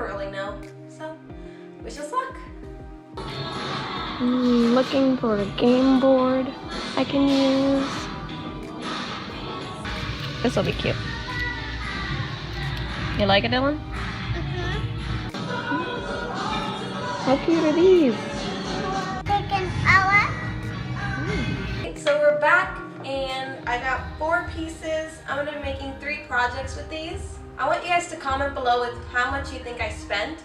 never really know. So, wish us luck. Looking for a game board I can use. This will be cute. You like it, Dylan? How cute are these? So we're back and I got 4 pieces. I'm going to be making 3 projects with these. I want you guys to comment below with how much you think I spent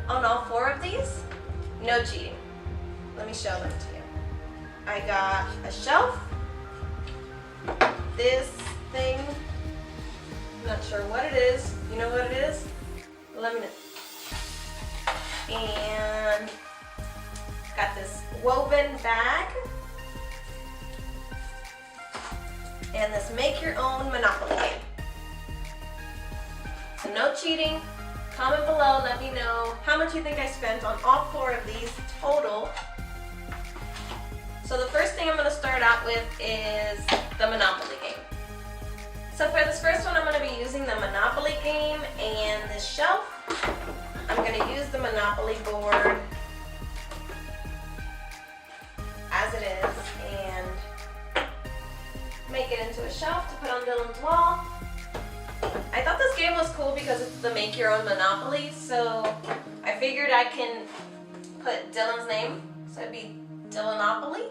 on all 4 of these. No cheating. Let me show them to you. I got a shelf, this thing, not sure what it is. You know what it is? Let me know. And got this woven bag. And this make your own Monopoly game. So no cheating. Comment below, let me know how much you think I spent on all 4 of these total. So the first thing I'm going to start out with is the Monopoly game. So for this first one, I'm going to be using the Monopoly game and this shelf. I'm going to use the Monopoly board as it is and make it into a shelf to put on Dylan's wall. I thought this game was cool because it's the make your own Monopoly, so I figured I can put Dylan's name, so it'd be Dylanopoly.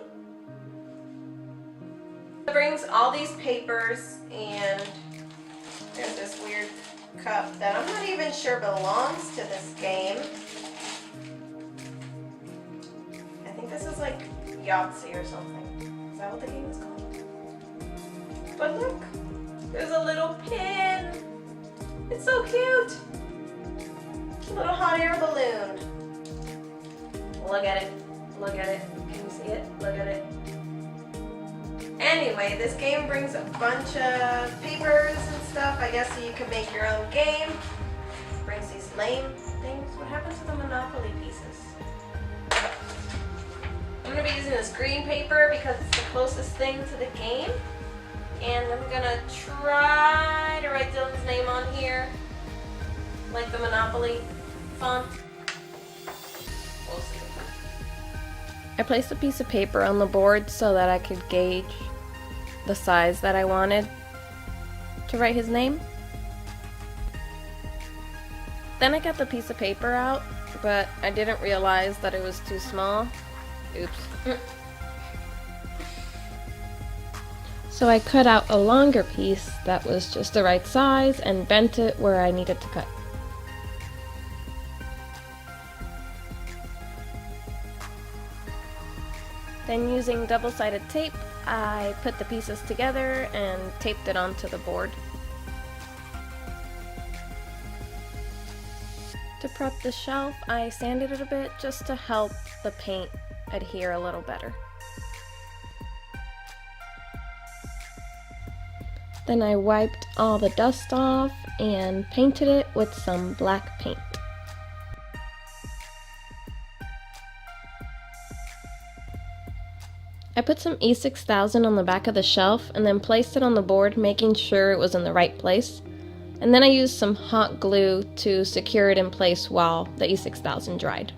It brings all these papers and there's this weird cup that I'm not even sure belongs to this game. I think this is like Yahtzee or something. Is that what the game is called? But look, there's a little pin. It's so cute. It's a little hot air balloon. Look at it. Look at it. Can you see it? Look at it. Anyway, this game brings a bunch of papers and stuff, I guess, so you can make your own game. It brings these lame things. What happens to the Monopoly pieces? I'm going to be using this green paper because it's the closest thing to the game. And I'm going to try to write Dylan's name on here, like the Monopoly font. We'll see. I placed a piece of paper on the board so that I could gauge the size that I wanted to write his name. Then I got the piece of paper out, but I didn't realize that it was too small. Oops. So I cut out a longer piece that was just the right size and bent it where I needed to cut. Then using double-sided tape, I put the pieces together and taped it onto the board. To prep the shelf, I sanded it a bit just to help the paint adhere a little better. Then I wiped all the dust off and painted it with some black paint. I put some E6000 on the back of the shelf and then placed it on the board, making sure it was in the right place. And then I used some hot glue to secure it in place while the E6000 dried.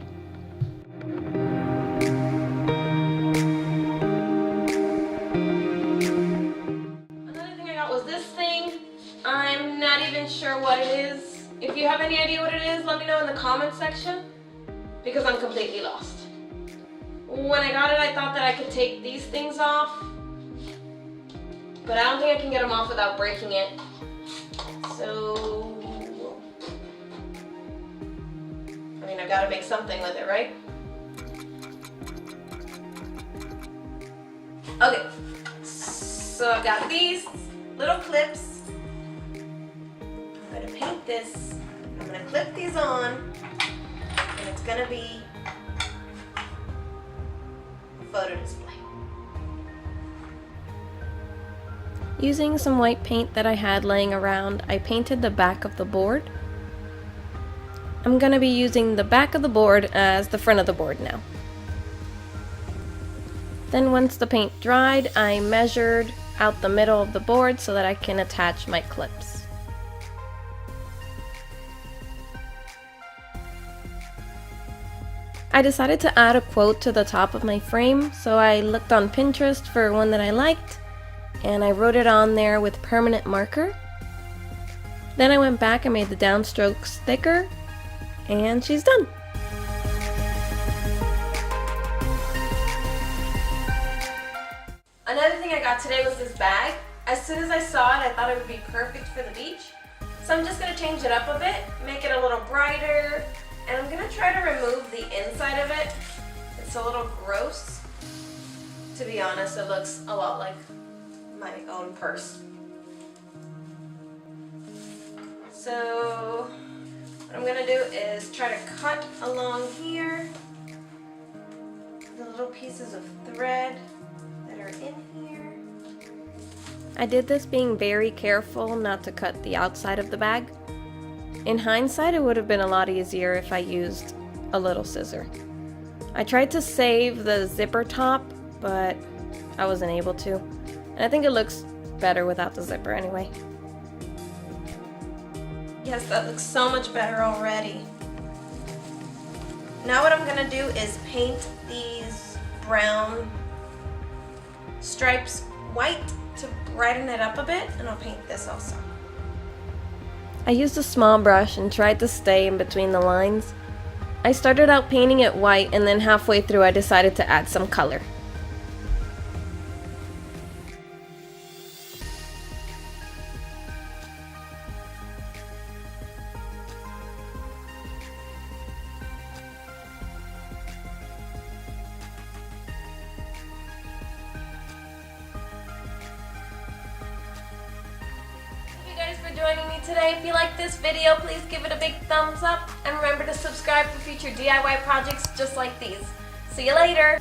Another thing I got was this thing. I'm not even sure what it is. If you have any idea what it is, let me know in the comment section because I'm completely lost. When I got it, I thought that I could take these things off, but I don't think I can get them off without breaking it. So, I mean, I've got to make something with it, right? Okay, so I've got these little clips. I'm going to paint this. I'm going to clip these on, and it's going to be photo display. Using some white paint that I had laying around, I painted the back of the board. I'm going to be using the back of the board as the front of the board now. Then once the paint dried, I measured out the middle of the board so that I can attach my clips. I decided to add a quote to the top of my frame, so I looked on Pinterest for one that I liked, and I wrote it on there with permanent marker. Then I went back and made the downstrokes thicker, and she's done. Another thing I got today was this bag. As soon as I saw it, I thought it would be perfect for the beach. So I'm just going to change it up a bit, make it a little brighter, and I'm going to try to remove the inside of it. It's a little gross. To be honest, it looks a lot like my own purse. So what I'm going to do is try to cut along here the little pieces of thread that are in here. I did this being very careful not to cut the outside of the bag. In hindsight, it would have been a lot easier if I used a little scissor. I tried to save the zipper top, but I wasn't able to. And I think it looks better without the zipper anyway. Yes, that looks so much better already. Now what I'm gonna do is paint these brown stripes white to brighten it up a bit, and I'll paint this also. I used a small brush and tried to stay in between the lines. I started out painting it white, and then halfway through I decided to add some color. For joining me today. If you like this video, please give it a big thumbs up and remember to subscribe for future DIY projects just like these. See you later!